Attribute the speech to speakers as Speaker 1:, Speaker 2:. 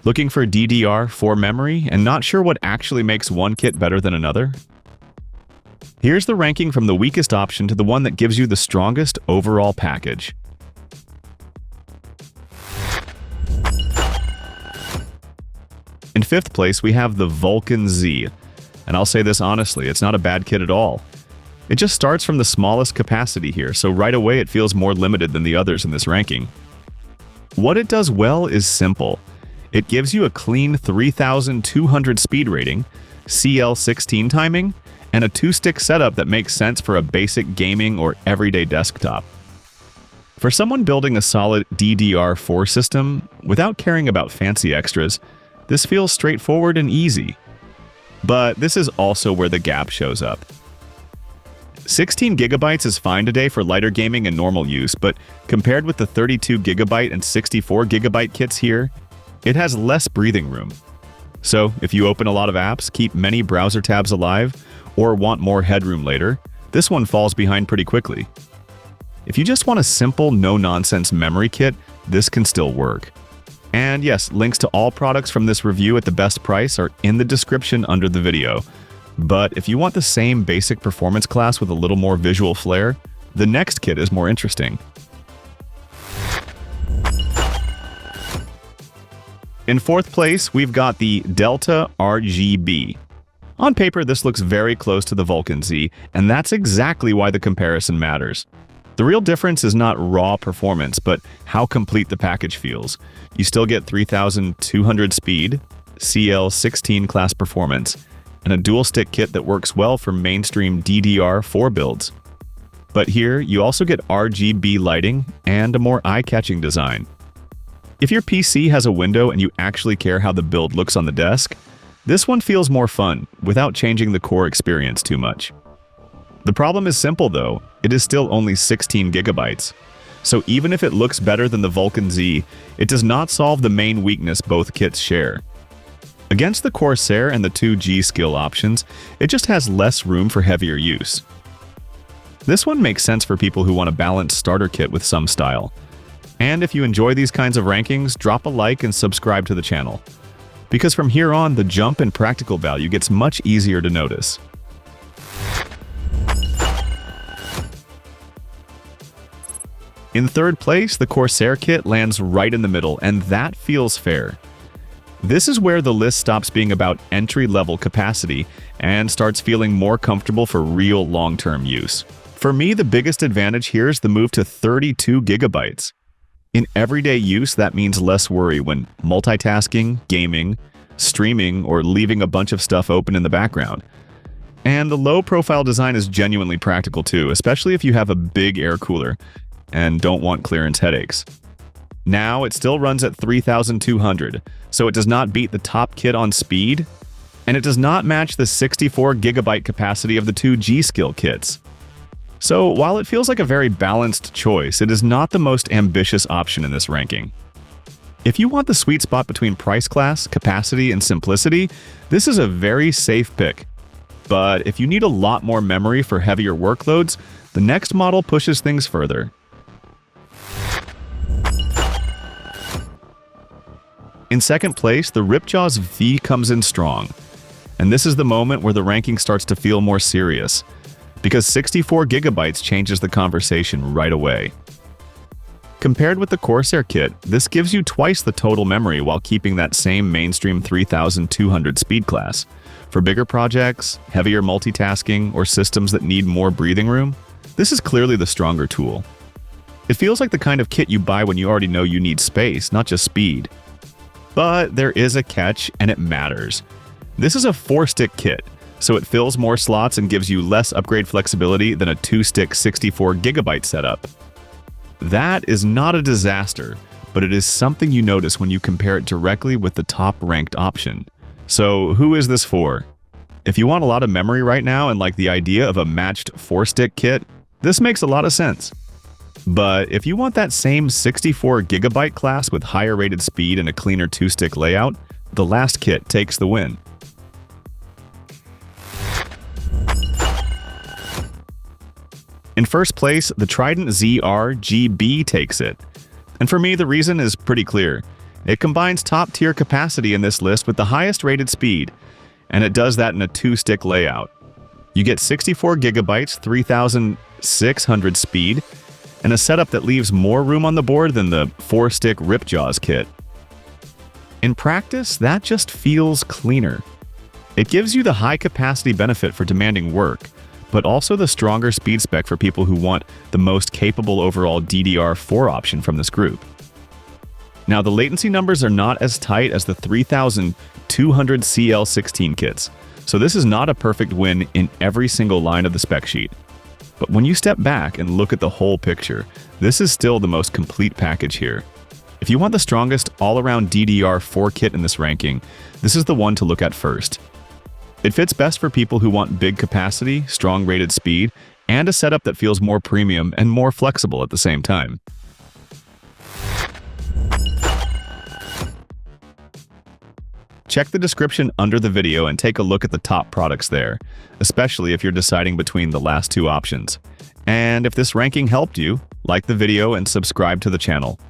Speaker 1: Looking for DDR4 memory and not sure what actually makes one kit better than another? Here's the ranking from the weakest option to the one that gives you the strongest overall package. In 5th place, we have the Vulcan Z. And I'll say this honestly, it's not a bad kit at all. It just starts from the smallest capacity here, so right away it feels more limited than the others in this ranking. What it does well is simple. It gives you a clean 3200 speed rating, CL16 timing, and a 2-stick setup that makes sense for a basic gaming or everyday desktop. For someone building a solid DDR4 system without caring about fancy extras, this feels straightforward and easy. But this is also where the gap shows up. 16GB is fine today for lighter gaming and normal use, but compared with the 32GB and 64GB kits here, it has less breathing room. So if you open a lot of apps, keep many browser tabs alive, or want more headroom later, this one falls behind pretty quickly. If you just want a simple, no-nonsense memory kit, this can still work. And yes, links to all products from this review at the best price are in the description under the video. But if you want the same basic performance class with a little more visual flair, the next kit is more interesting. In 4th place, we've got the Delta RGB. On paper, this looks very close to the Vulcan Z, and that's exactly why the comparison matters. The real difference is not raw performance, but how complete the package feels. You still get 3200 speed, CL16 class performance, and a dual-stick kit that works well for mainstream DDR4 builds. But here, you also get RGB lighting and a more eye-catching design. If your PC has a window and you actually care how the build looks on the desk, this one feels more fun, without changing the core experience too much. The problem is simple though, it is still only 16GB. So even if it looks better than the Vulcan Z, it does not solve the main weakness both kits share. Against the CORSAIR and the two G.SKILL options, it just has less room for heavier use. This one makes sense for people who want a balanced starter kit with some style. And if you enjoy these kinds of rankings, drop a like and subscribe to the channel. Because from here on, the jump in practical value gets much easier to notice. In 3rd place, the CORSAIR kit lands right in the middle, and that feels fair. This is where the list stops being about entry-level capacity and starts feeling more comfortable for real long-term use. For me, the biggest advantage here is the move to 32GB. In everyday use, that means less worry when multitasking, gaming, streaming, or leaving a bunch of stuff open in the background. And the low-profile design is genuinely practical too, especially if you have a big air cooler and don't want clearance headaches. Now, it still runs at 3200, so it does not beat the top kit on speed, and it does not match the 64GB capacity of the two G.SKILL kits. So, while it feels like a very balanced choice, it is not the most ambitious option in this ranking. If you want the sweet spot between price class, capacity, and simplicity, this is a very safe pick. But if you need a lot more memory for heavier workloads, the next model pushes things further. In 2nd place, the RipjawsV comes in strong. And this is the moment where the ranking starts to feel more serious, because 64GB changes the conversation right away. Compared with the CORSAIR kit, this gives you twice the total memory while keeping that same mainstream 3200 speed class. For bigger projects, heavier multitasking, or systems that need more breathing room, this is clearly the stronger tool. It feels like the kind of kit you buy when you already know you need space, not just speed. But there is a catch, and it matters. This is a 4-stick kit, so it fills more slots and gives you less upgrade flexibility than a 2-stick 64GB setup. That is not a disaster, but it is something you notice when you compare it directly with the top-ranked option. So who is this for? If you want a lot of memory right now and like the idea of a matched 4-stick kit, this makes a lot of sense. But if you want that same 64GB class with higher rated speed and a cleaner 2-stick layout, the last kit takes the win. In 1st place, the Trident ZR GB takes it. And for me, the reason is pretty clear. It combines top-tier capacity in this list with the highest rated speed, and it does that in a 2-stick layout. You get 64 gigabytes, 3600 speed, and a setup that leaves more room on the board than the 4-stick RipjawsV kit. In practice, that just feels cleaner. It gives you the high-capacity benefit for demanding work, but also the stronger speed spec for people who want the most capable overall DDR4 option from this group. Now, the latency numbers are not as tight as the 3200 CL16 kits, so this is not a perfect win in every single line of the spec sheet. But when you step back and look at the whole picture, this is still the most complete package here. If you want the strongest all-around DDR4 kit in this ranking, this is the one to look at first. It fits best for people who want big capacity, strong rated speed, and a setup that feels more premium and more flexible at the same time. Check the description under the video and take a look at the top products there, especially if you're deciding between the last two options. And if this ranking helped you, like the video and subscribe to the channel.